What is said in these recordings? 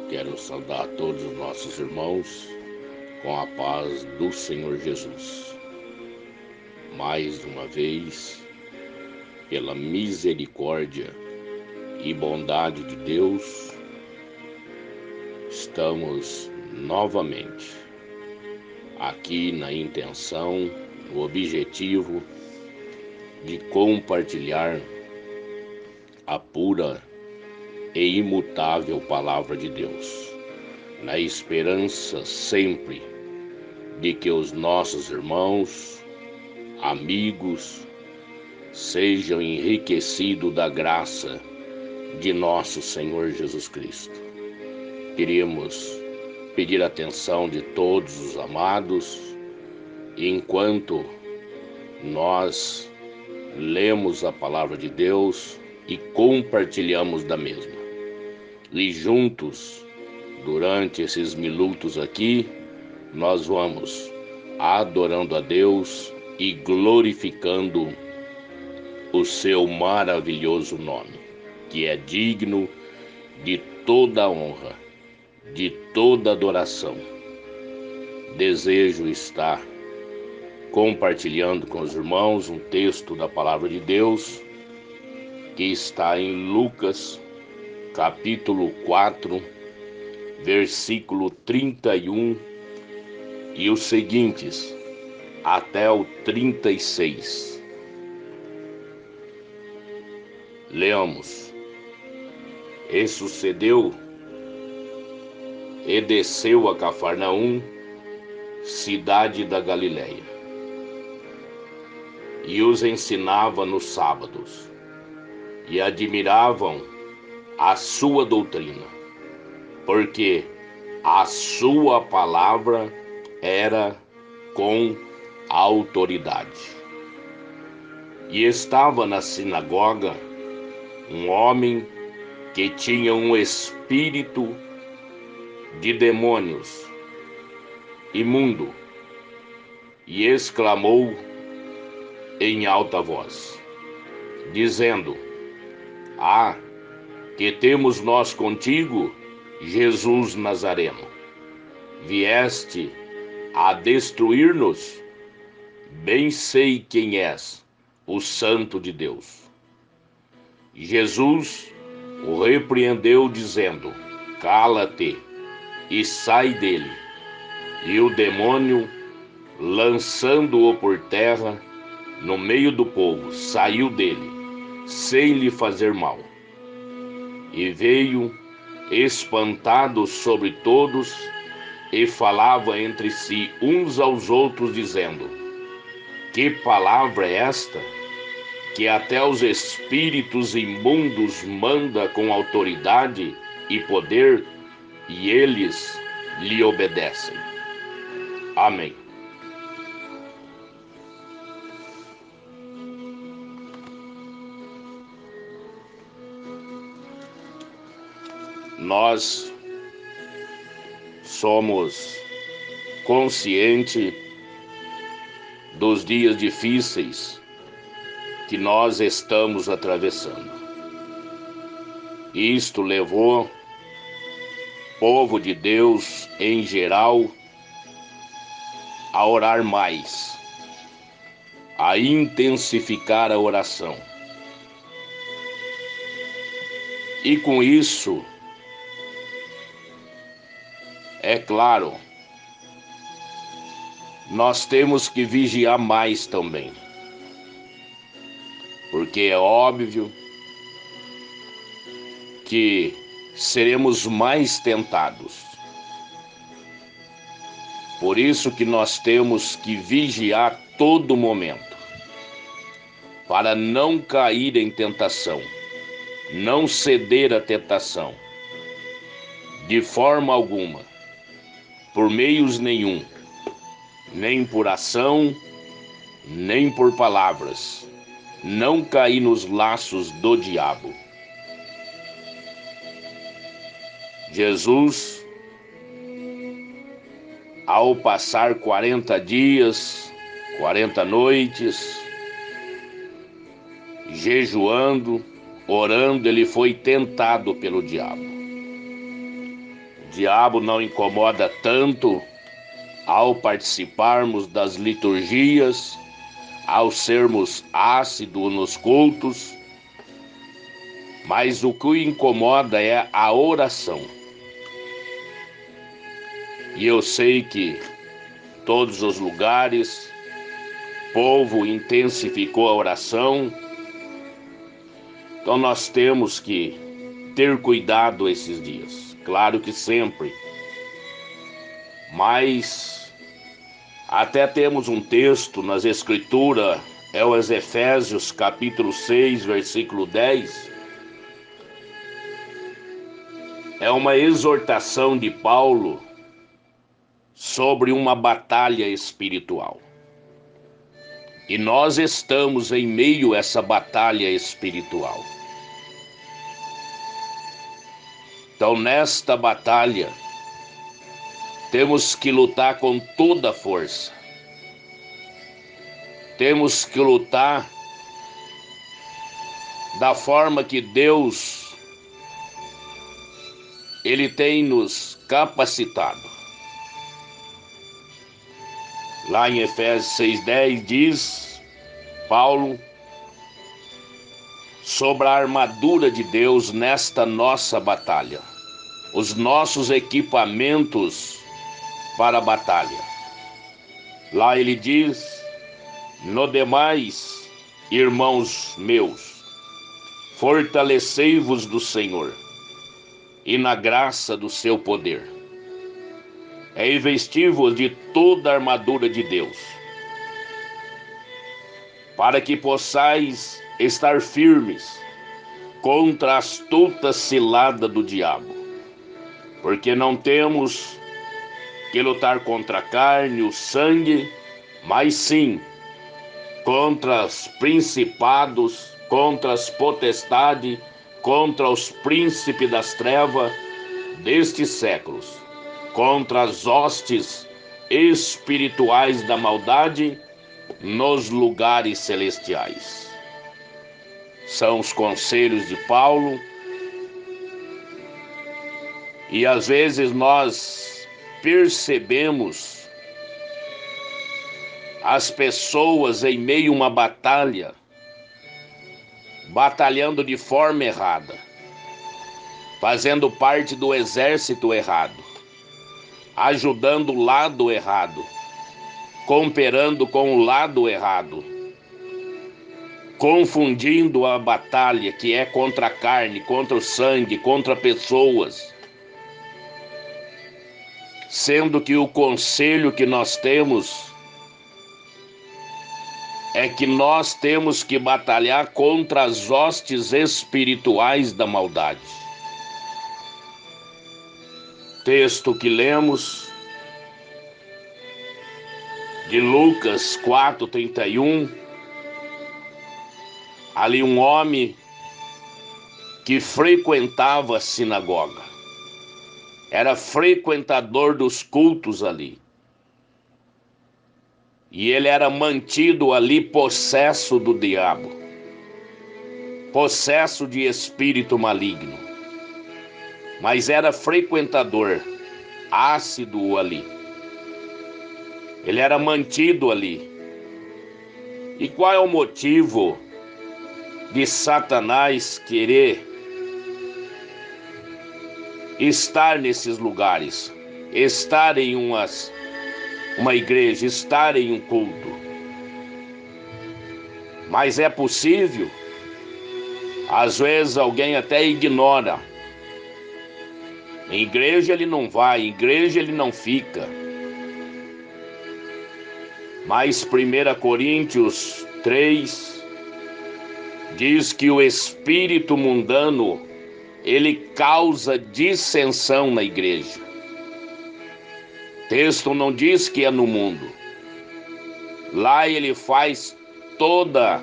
Quero saudar todos os nossos irmãos com a paz do Senhor Jesus. Mais uma vez, pela misericórdia e bondade de Deus, estamos novamente aqui na intenção, no objetivo de compartilhar a pura e imutável palavra de Deus, na esperança sempre de que os nossos irmãos, amigos, sejam enriquecidos da graça de nosso Senhor Jesus Cristo. Queríamos pedir a atenção de todos os amados, enquanto nós lemos a palavra de Deus e compartilhamos da mesma. E juntos, durante esses minutos aqui, nós vamos adorando a Deus e glorificando o seu maravilhoso nome, que é digno de toda honra, de toda adoração. Desejo estar compartilhando com os irmãos um texto da palavra de Deus que está em Lucas, capítulo 4, versículo 31 e os seguintes, até o 36. Leamos. E sucedeu, e desceu a Cafarnaum, cidade da Galileia, e os ensinava nos sábados, e admiravam a sua doutrina, porque a sua palavra era com autoridade. E estava na sinagoga um homem que tinha um espírito de demônios imundo, e exclamou em alta voz, dizendo: que temos nós contigo, Jesus Nazareno? Vieste a destruir-nos? Bem sei quem és, o Santo de Deus. Jesus o repreendeu, dizendo: cala-te e sai dele. E o demônio, lançando-o por terra, no meio do povo, saiu dele, sem lhe fazer mal. E veio espantado sobre todos, e falava entre si uns aos outros, dizendo: que palavra é esta, que até os espíritos imundos manda com autoridade e poder, e eles lhe obedecem. Amém. Nós somos conscientes dos dias difíceis que nós estamos atravessando. Isto levou o povo de Deus em geral a orar mais, a intensificar a oração. E com isso, é claro, nós temos que vigiar mais também, porque é óbvio que seremos mais tentados. Por isso que nós temos que vigiar todo momento, para não cair em tentação, não ceder à tentação, de forma alguma, por meios nenhum, nem por ação, nem por palavras, não cair nos laços do diabo. Jesus, ao passar 40 dias, 40 noites, jejuando, orando, ele foi tentado pelo diabo. O diabo não incomoda tanto ao participarmos das liturgias, ao sermos ácidos nos cultos, mas o que o incomoda é a oração. E eu sei que todos os lugares, o povo intensificou a oração, então nós temos que ter cuidado esses dias, claro que sempre, mas até temos um texto nas Escrituras, é os Efésios capítulo 6, versículo 10, é uma exortação de Paulo sobre uma batalha espiritual. E nós estamos em meio a essa batalha espiritual. Então, nesta batalha, temos que lutar com toda a força. Temos que lutar da forma que Deus, Ele tem nos capacitado. Lá em Efésios 6,10 diz, Paulo, sobre a armadura de Deus nesta nossa batalha, os nossos equipamentos para a batalha. Lá ele diz, no demais, irmãos meus, fortalecei-vos do Senhor e na graça do seu poder. É investir-vos de toda a armadura de Deus, para que possais estar firmes contra a astuta cilada do diabo, porque não temos que lutar contra a carne, o sangue, mas sim contra os principados, contra as potestades, contra os príncipes das trevas destes séculos, contra as hostes espirituais da maldade nos lugares celestiais. São os conselhos de Paulo, e às vezes nós percebemos as pessoas em meio a uma batalha, batalhando de forma errada, fazendo parte do exército errado, ajudando o lado errado, cooperando com o lado errado, confundindo a batalha que é contra a carne, contra o sangue, contra pessoas, sendo que o conselho que nós temos é que nós temos que batalhar contra as hostes espirituais da maldade. Texto que lemos de Lucas 4:31, ali um homem que frequentava a sinagoga, era frequentador dos cultos ali, e ele era mantido ali possesso do diabo, possesso de espírito maligno, mas era frequentador, ácido ali, ele era mantido ali. E qual é o motivo de Satanás querer estar nesses lugares, estar em uma igreja, estar em um culto? Mas é possível, às vezes alguém até ignora. Em igreja ele não vai, em igreja ele não fica. Mas 1 Coríntios 3, diz que o espírito mundano, ele causa dissensão na igreja. O texto não diz que é no mundo. Lá ele faz todas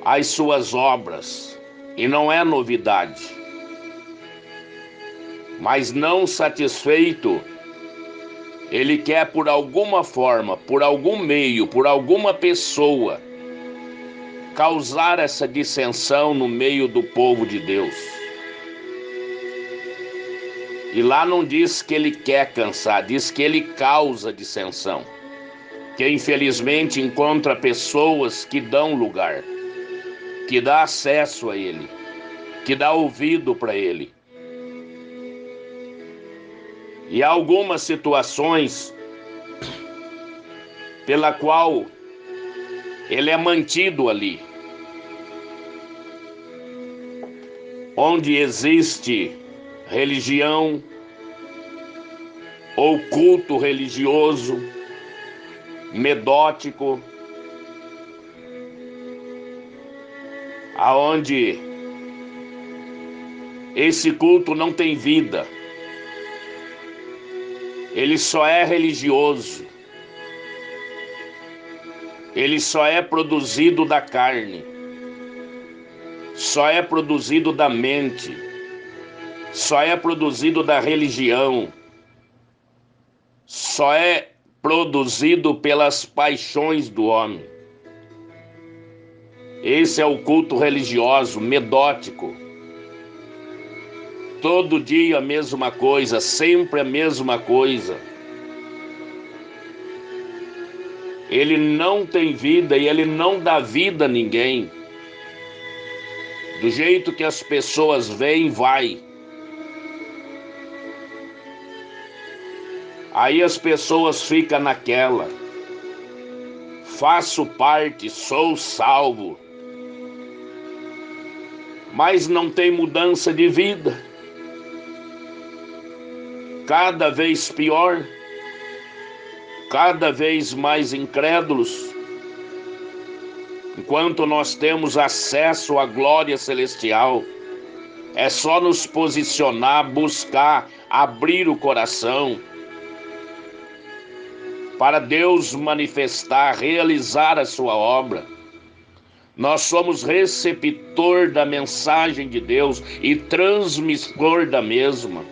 as suas obras, e não é novidade. Mas não satisfeito, ele quer por alguma forma, por algum meio, por alguma pessoa, causar essa dissensão no meio do povo de Deus. E lá não diz que ele quer cansar, diz que ele causa dissensão. Que infelizmente encontra pessoas que dão lugar, que dá acesso a ele, que dá ouvido para ele. E há algumas situações pela qual ele é mantido ali, onde existe religião ou culto religioso, medótico, aonde esse culto não tem vida, ele só é religioso, ele só é produzido da carne, só é produzido da mente, só é produzido da religião, só é produzido pelas paixões do homem. Esse é o culto religioso, medótico. Todo dia a mesma coisa, sempre a mesma coisa. Ele não tem vida e ele não dá vida a ninguém. Do jeito que as pessoas veem, vai. Aí as pessoas ficam naquela. Faço parte, sou salvo. Mas não tem mudança de vida. Cada vez pior. Cada vez mais incrédulos. Enquanto nós temos acesso à glória celestial, é só nos posicionar, buscar, abrir o coração, para Deus manifestar, realizar a sua obra. Nós somos receptor da mensagem de Deus e transmissor da mesma.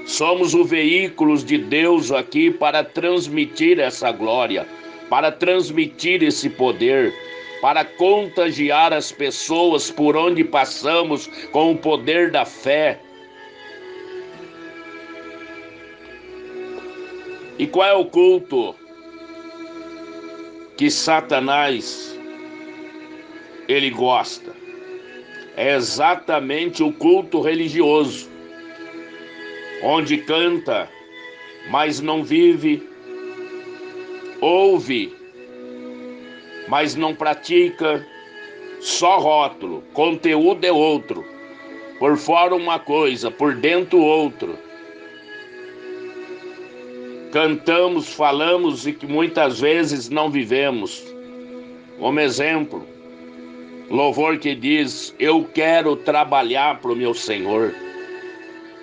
Somos o veículo de Deus aqui para transmitir essa glória, para transmitir esse poder, para contagiar as pessoas por onde passamos com o poder da fé. E qual é o culto que Satanás ele gosta? É exatamente o culto religioso, onde canta, mas não vive, ouve, mas não pratica, só rótulo, conteúdo é outro, por fora uma coisa, por dentro outro. Cantamos, falamos e que muitas vezes não vivemos. Como exemplo, louvor que diz, eu quero trabalhar para o meu Senhor.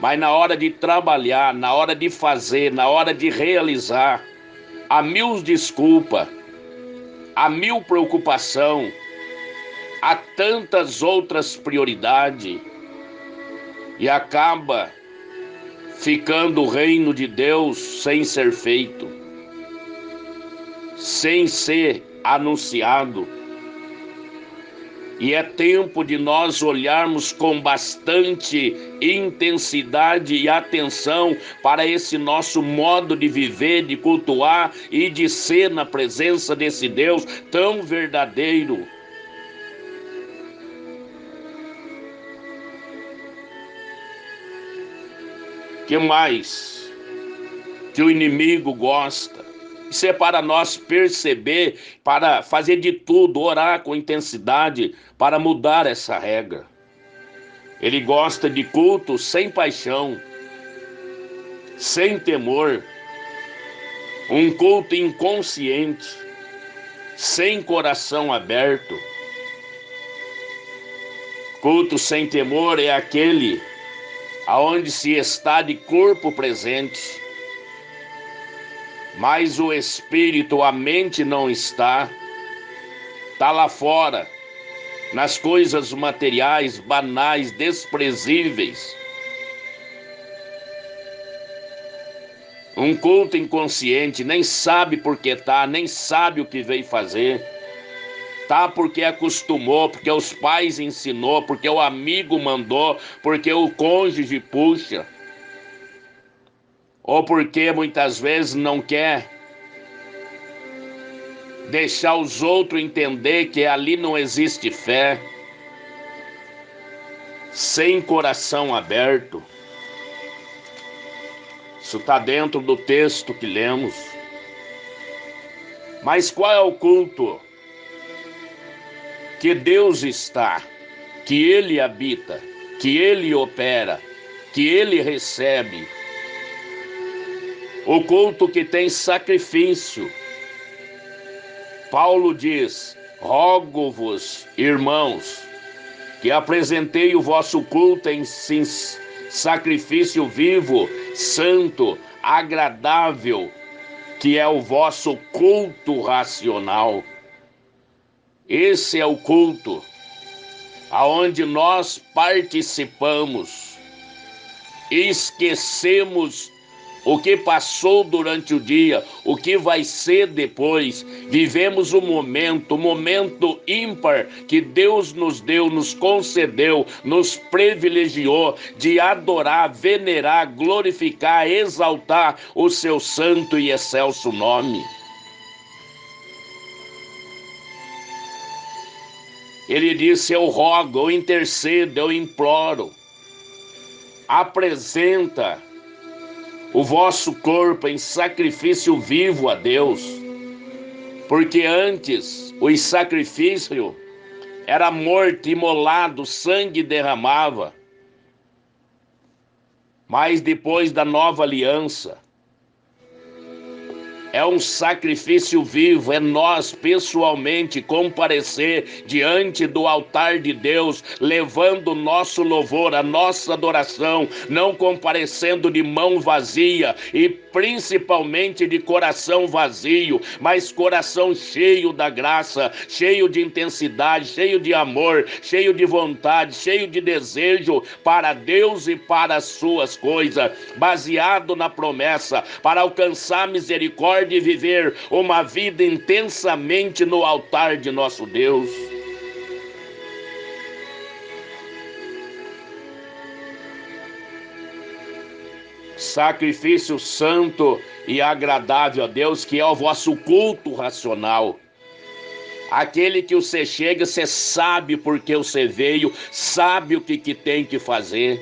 Mas na hora de trabalhar, na hora de fazer, na hora de realizar, há mil desculpas, há mil preocupação, há tantas outras prioridades, e acaba ficando o reino de Deus sem ser feito, sem ser anunciado. E é tempo de nós olharmos com bastante intensidade e atenção para esse nosso modo de viver, de cultuar e de ser na presença desse Deus tão verdadeiro. Que mais que o inimigo gosta? Isso é para nós perceber, para fazer de tudo, orar com intensidade, para mudar essa regra. Ele gosta de culto sem paixão, sem temor, um culto inconsciente, sem coração aberto. Culto sem temor é aquele aonde se está de corpo presente, mas o espírito, a mente não está lá fora, nas coisas materiais, banais, desprezíveis. Um culto inconsciente, nem sabe por que tá, nem sabe o que veio fazer. Tá porque acostumou, porque os pais ensinou, porque o amigo mandou, porque o cônjuge puxa. Ou porque muitas vezes não quer deixar os outros entender que ali não existe fé. Sem coração aberto. Isso está dentro do texto que lemos. Mas qual é o culto que Deus está, que Ele habita, que Ele opera, que Ele recebe? O culto que tem sacrifício. Paulo diz: rogo-vos, irmãos, que apresentei o vosso culto em sacrifício vivo, santo, agradável, que é o vosso culto racional. Esse é o culto aonde nós participamos, esquecemos o que passou durante o dia, o que vai ser depois. Vivemos o momento ímpar que Deus nos deu, nos concedeu, nos privilegiou de adorar, venerar, glorificar, exaltar o seu santo e excelso nome. Ele disse: eu rogo, eu intercedo, eu imploro. Apresenta o vosso corpo em sacrifício vivo a Deus. Porque antes os sacrifícios era morto, imolado, sangue derramava. Mas depois da nova aliança, é um sacrifício vivo, é nós pessoalmente comparecer diante do altar de Deus, levando o nosso louvor, a nossa adoração, não comparecendo de mão vazia e principalmente de coração vazio, mas coração cheio da graça, cheio de intensidade, cheio de amor, cheio de vontade, cheio de desejo para Deus e para as suas coisas, baseado na promessa, para alcançar misericórdia e viver uma vida intensamente no altar de nosso Deus. Sacrifício santo e agradável a Deus, que é o vosso culto racional. Aquele que você chega, você sabe por que você veio, sabe o que tem que fazer,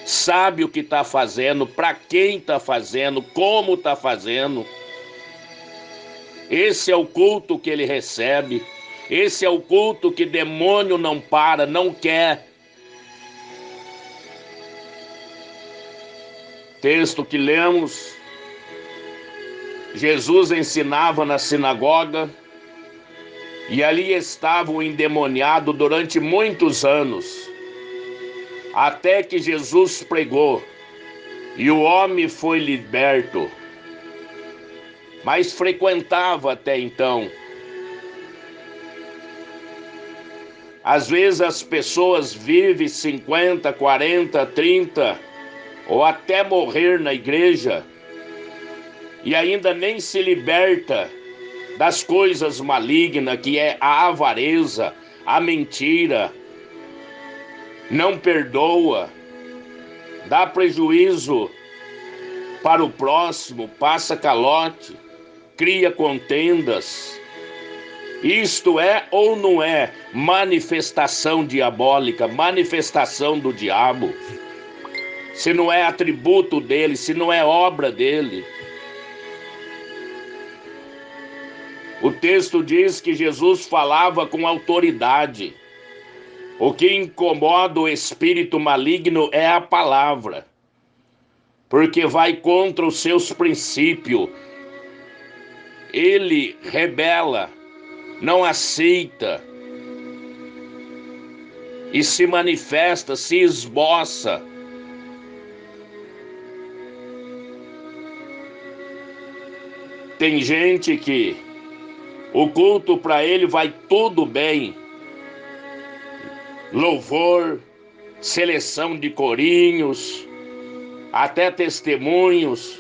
sabe o que está fazendo, para quem está fazendo, como está fazendo. Esse é o culto que ele recebe. Esse é o culto que demônio não para, não quer. Texto que lemos: Jesus ensinava na sinagoga e ali estava o endemoniado durante muitos anos, até que Jesus pregou e o homem foi liberto. Mas frequentava até então. Às vezes as pessoas vivem 50, 40, 30 ou até morrer na igreja e ainda nem se liberta das coisas malignas, que é a avareza, a mentira, não perdoa, dá prejuízo para o próximo, passa calote, cria contendas. Isto é ou não é manifestação diabólica, manifestação do diabo? Se não é atributo dele, se não é obra dele. O texto diz que Jesus falava com autoridade. O que incomoda o espírito maligno é a palavra, porque vai contra os seus princípios. Ele rebela não aceita e se manifesta, se esboça. Tem gente que o culto para ele vai tudo bem. Louvor, seleção de corinhos, até testemunhos.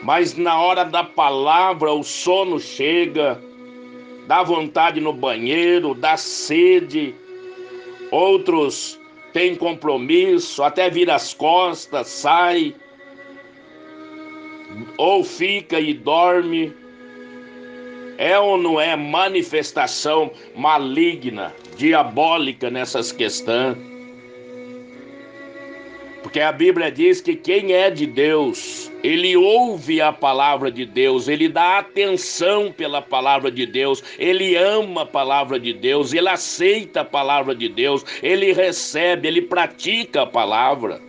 Mas na hora da palavra o sono chega, dá vontade no banheiro, dá sede. Outros têm compromisso, até vira as costas, sai, ou fica e dorme. É ou não é manifestação maligna, diabólica nessas questões? Porque a Bíblia diz que quem é de Deus, ele ouve a palavra de Deus, ele dá atenção pela palavra de Deus, ele ama a palavra de Deus, ele aceita a palavra de Deus, ele recebe, ele pratica a palavra.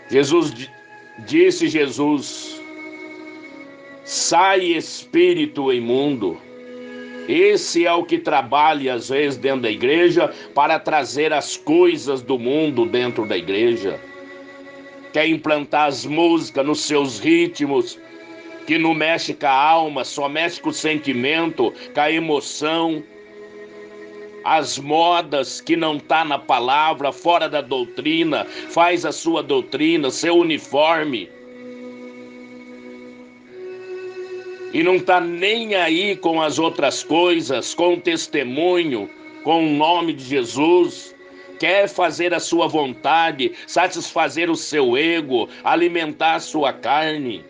Jesus, sai espírito imundo. Esse é o que trabalha às vezes dentro da igreja para trazer as coisas do mundo dentro da igreja. Quer implantar as músicas nos seus ritmos, que não mexe com a alma, só mexe com o sentimento, com a emoção. As modas que não tá na palavra, fora da doutrina, faz a sua doutrina, seu uniforme. E não está nem aí com as outras coisas, com o testemunho, com o nome de Jesus. Quer fazer a sua vontade, satisfazer o seu ego, alimentar a sua carne.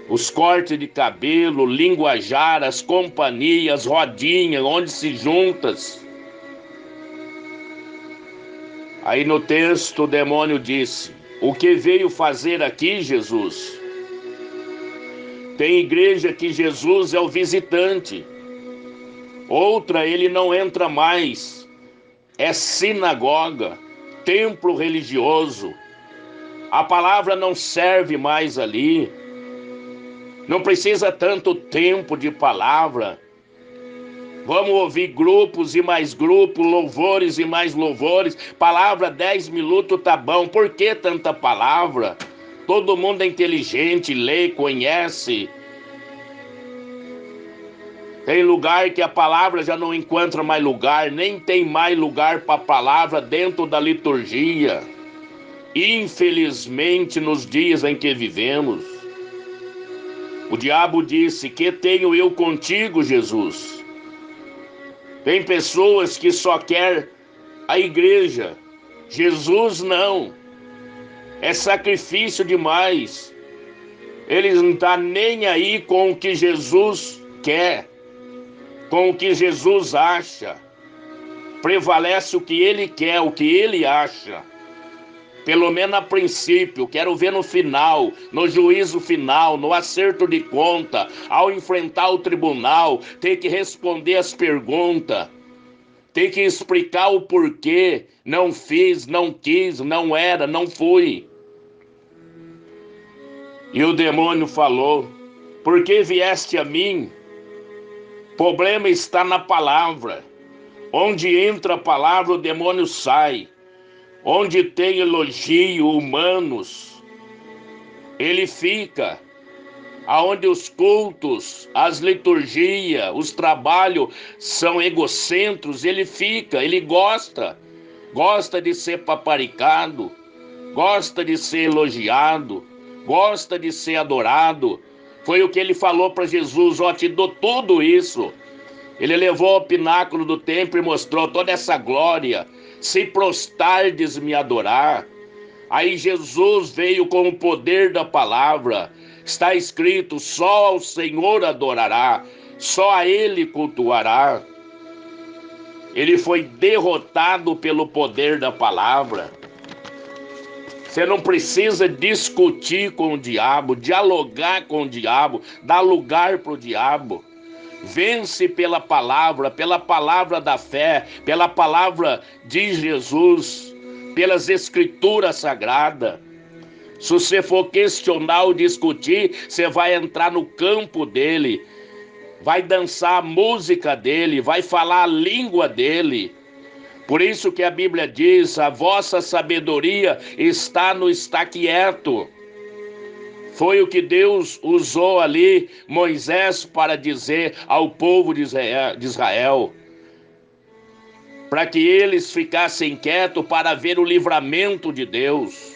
Os cortes de cabelo, linguajar, as companhias, rodinhas, onde se juntas. Aí no texto o demônio disse: o que veio fazer aqui, Jesus? Tem igreja que Jesus é o visitante. Outra, ele não entra mais. É sinagoga, templo religioso. A palavra não serve mais ali. Não precisa tanto tempo de palavra. Vamos ouvir grupos e mais grupos, louvores e mais louvores. Palavra 10 minutos tá bom. Por que tanta palavra? Todo mundo é inteligente, lê, conhece. Tem lugar que a palavra já não encontra mais lugar, nem tem mais lugar para a palavra dentro da liturgia. Infelizmente, nos dias em que vivemos, o diabo disse: que tenho eu contigo, Jesus? Tem pessoas que só querem a igreja. Jesus não. É sacrifício demais. Eles não estão nem aí com o que Jesus quer, com o que Jesus acha. Prevalece o que ele quer, o que ele acha. Pelo menos a princípio. Quero ver no final, no juízo final, no acerto de conta, ao enfrentar o tribunal, ter que responder as perguntas, ter que explicar o porquê. Não fiz, não quis, não era, não fui. E o demônio falou: por que vieste a mim? O problema está na palavra. Onde entra a palavra, o demônio sai. Onde tem elogio humanos, ele fica. Aonde os cultos, as liturgias, os trabalhos são egocêntricos, ele fica, ele gosta. Gosta de ser paparicado, gosta de ser elogiado, gosta de ser adorado. Foi o que ele falou para Jesus: ó, te dou tudo isso. Ele levou ao pináculo do templo e mostrou toda essa glória. Se prostardes me adorar. Aí Jesus veio com o poder da palavra. Está escrito: só ao Senhor adorará, só a Ele cultuará. Ele foi derrotado pelo poder da palavra. Você não precisa discutir com o diabo, dialogar com o diabo, dar lugar para o diabo. Vence pela palavra da fé, pela palavra de Jesus, pelas escrituras sagradas. Se você for questionar ou discutir, você vai entrar no campo dele, vai dançar a música dele, vai falar a língua dele. Por isso que a Bíblia diz: a vossa sabedoria está no estar quieto. Foi o que Deus usou ali, Moisés, para dizer ao povo de Israel, para que eles ficassem quietos para ver o livramento de Deus.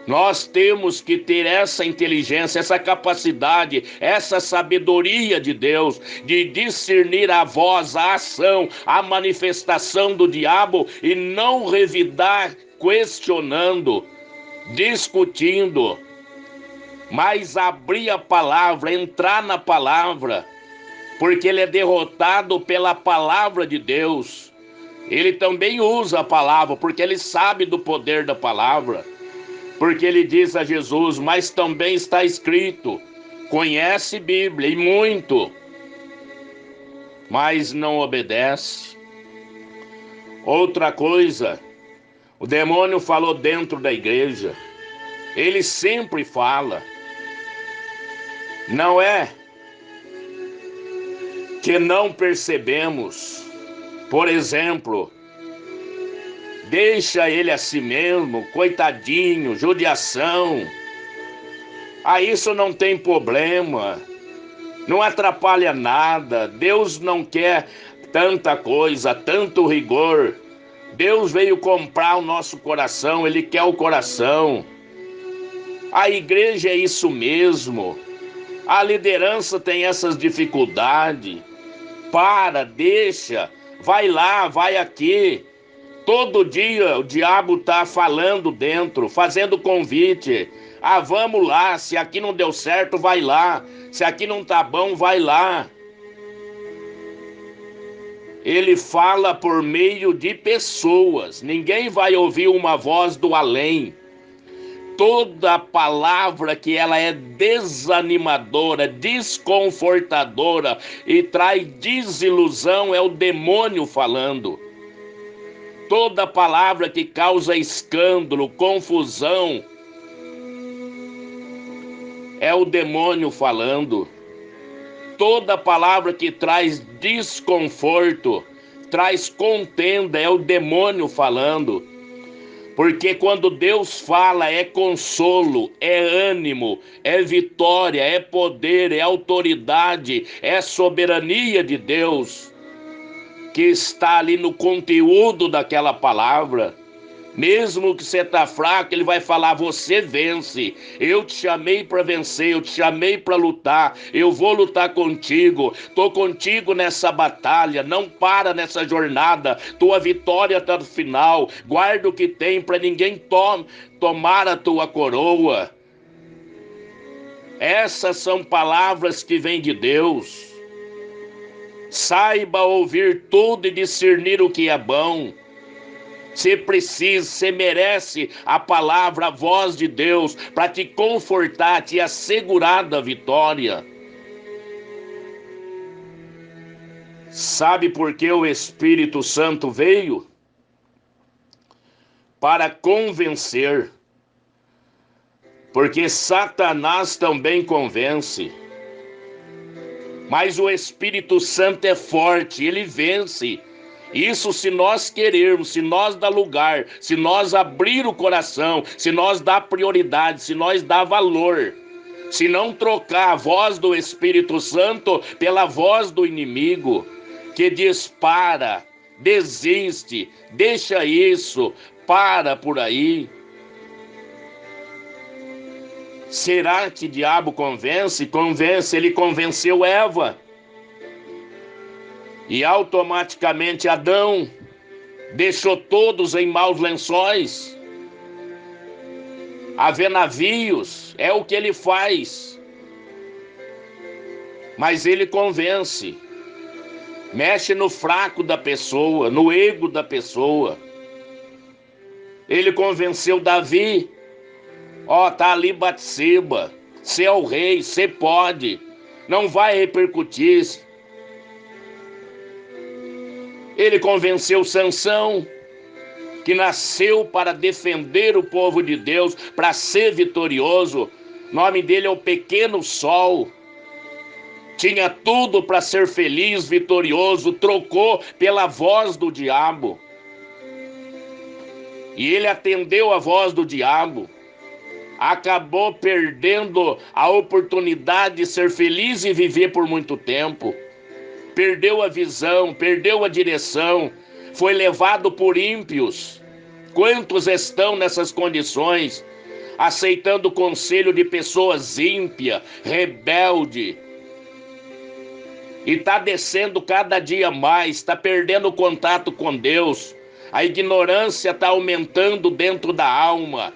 Nós temos que ter essa inteligência, essa capacidade, essa sabedoria de Deus, de discernir a voz, a ação, a manifestação do diabo e não revidar questionando, discutindo, mas abrir a palavra, entrar na palavra, porque ele é derrotado pela palavra de Deus. Ele também usa a palavra, porque ele sabe do poder da palavra. Porque ele diz a Jesus: mas também está escrito, conhece Bíblia e muito, mas não obedece. Outra coisa, o demônio falou dentro da igreja, ele sempre fala. Não é que não percebemos, por exemplo, deixa ele a si mesmo, coitadinho, judiação. Isso não tem problema, não atrapalha nada. Deus não quer tanta coisa, tanto rigor. Deus veio comprar o nosso coração, Ele quer o coração. A igreja é isso mesmo. A liderança tem essas dificuldades. Deixa, vai lá, vai aqui. Todo dia o diabo está falando dentro, fazendo convite. Vamos lá, se aqui não deu certo, vai lá. Se aqui não tá bom, vai lá. Ele fala por meio de pessoas. Ninguém vai ouvir uma voz do além. Toda palavra que ela é desanimadora, desconfortadora e traz desilusão é o demônio falando. Toda palavra que causa escândalo, confusão, é o demônio falando. Toda palavra que traz desconforto, traz contenda, é o demônio falando. Porque quando Deus fala, é consolo, é ânimo, é vitória, é poder, é autoridade, é soberania de Deus que está ali no conteúdo daquela palavra. Mesmo que você está fraco, ele vai falar: você vence. Eu te chamei para vencer, eu te chamei para lutar. Eu vou lutar contigo. Estou contigo nessa batalha. Não para nessa jornada. Tua vitória está no final. Guarda o que tem para ninguém tomar a tua coroa. Essas são palavras que vêm de Deus. Saiba ouvir tudo e discernir o que é bom. Você precisa, você merece a palavra, a voz de Deus para te confortar, te assegurar da vitória. Sabe por que o Espírito Santo veio? Para convencer. Porque Satanás também convence. Mas o Espírito Santo é forte, ele vence. Isso se nós querermos, se nós dar lugar, se nós abrir o coração, se nós dar prioridade, se nós dar valor. Se não trocar a voz do Espírito Santo pela voz do inimigo, que diz: para, desiste, deixa isso, para por aí. Será que o diabo convence? Convence, ele convenceu Eva. E automaticamente Adão deixou todos em maus lençóis. Haver navios, é o que ele faz. Mas ele convence. Mexe no fraco da pessoa, no ego da pessoa. Ele convenceu Davi. Tá ali Batseba, você é o rei, você pode, não vai repercutir. Ele convenceu Sansão, que nasceu para defender o povo de Deus, para ser vitorioso. O nome dele é o pequeno sol. Tinha tudo para ser feliz, vitorioso, trocou pela voz do diabo. E ele atendeu a voz do diabo. Acabou perdendo a oportunidade de ser feliz e viver por muito tempo. Perdeu a visão, perdeu a direção, foi levado por ímpios. Quantos estão nessas condições, aceitando o conselho de pessoas ímpias, rebelde, e está descendo cada dia mais, está perdendo o contato com Deus, a ignorância está aumentando dentro da alma,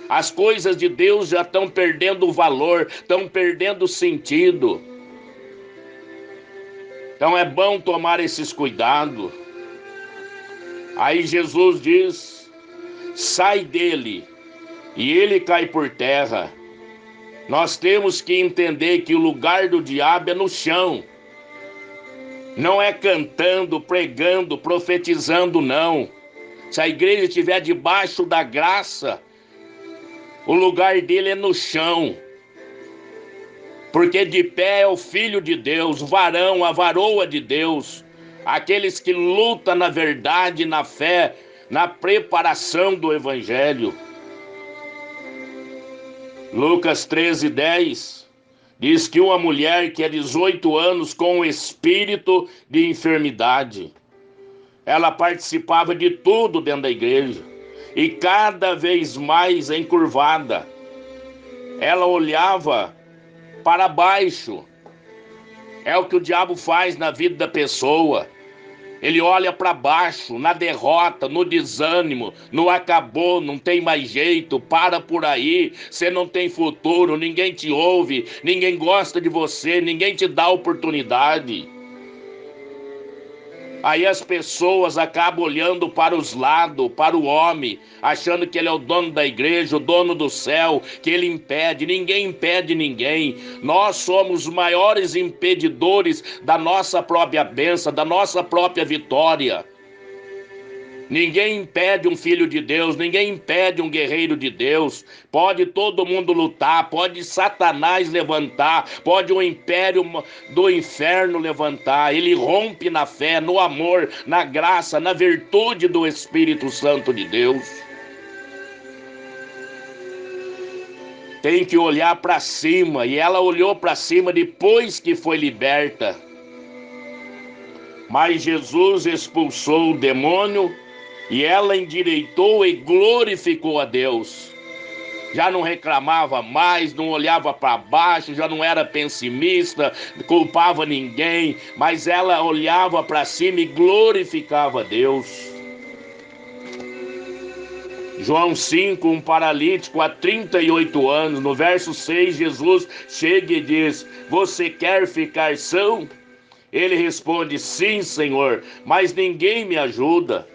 as coisas de Deus já estão perdendo o valor, estão perdendo o sentido. Então é bom tomar esses cuidados. Aí Jesus diz, sai dele, e ele cai por terra. Nós temos que entender que o lugar do diabo é no chão. Não é cantando, pregando, profetizando, não. Se a igreja estiver debaixo da graça, o lugar dele é no chão. Porque de pé é o Filho de Deus, o varão, a varoa de Deus. Aqueles que lutam na verdade, na fé, na preparação do Evangelho. Lucas 13:10 diz que uma mulher que é 18 anos com um espírito de enfermidade, ela participava de tudo dentro da igreja e cada vez mais encurvada. Ela olhava para baixo. É o que o diabo faz na vida da pessoa. Ele olha para baixo, na derrota, no desânimo, no acabou, não tem mais jeito, para por aí, você não tem futuro, ninguém te ouve, ninguém gosta de você, ninguém te dá oportunidade. Aí as pessoas acabam olhando para os lados, para o homem, achando que ele é o dono da igreja, o dono do céu, que ele impede. Ninguém impede ninguém. Nós somos os maiores impedidores da nossa própria bênção, da nossa própria vitória. Ninguém impede um filho de Deus, ninguém impede um guerreiro de Deus. Pode todo mundo lutar, pode Satanás levantar, pode o império do inferno levantar. Ele rompe na fé, no amor, na graça, na virtude do Espírito Santo de Deus. Tem que olhar para cima, e ela olhou para cima depois que foi liberta. Mas Jesus expulsou o demônio, e ela endireitou e glorificou a Deus. Já não reclamava mais, não olhava para baixo, já não era pessimista, culpava ninguém, mas ela olhava para cima e glorificava a Deus. João 5, um paralítico há 38 anos, no verso 6, Jesus chega e diz, você quer ficar são? Ele responde, sim, Senhor, mas ninguém me ajuda.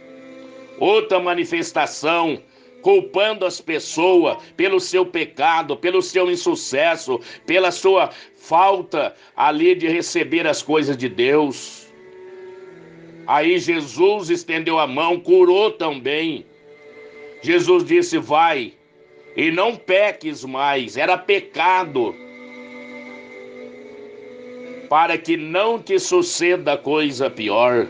Outra manifestação, culpando as pessoas pelo seu pecado, pelo seu insucesso, pela sua falta ali de receber as coisas de Deus. Aí Jesus estendeu a mão, curou também. Jesus disse, vai, e não peques mais, era pecado, para que não te suceda coisa pior.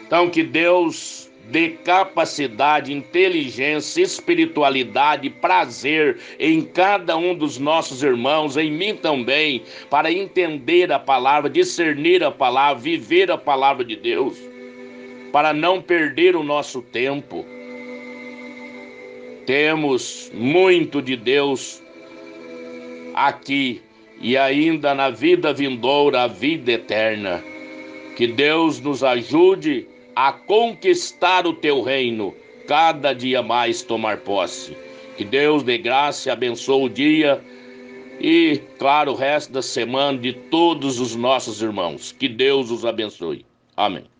Então que Deus dê capacidade, inteligência, espiritualidade, prazer em cada um dos nossos irmãos, em mim também, para entender a palavra, discernir a palavra, viver a palavra de Deus, para não perder o nosso tempo. Temos muito de Deus aqui e ainda na vida vindoura, a vida eterna. Que Deus nos ajude a conquistar o teu reino, cada dia mais tomar posse. Que Deus dê graça e abençoe o dia e, claro, o resto da semana de todos os nossos irmãos. Que Deus os abençoe. Amém.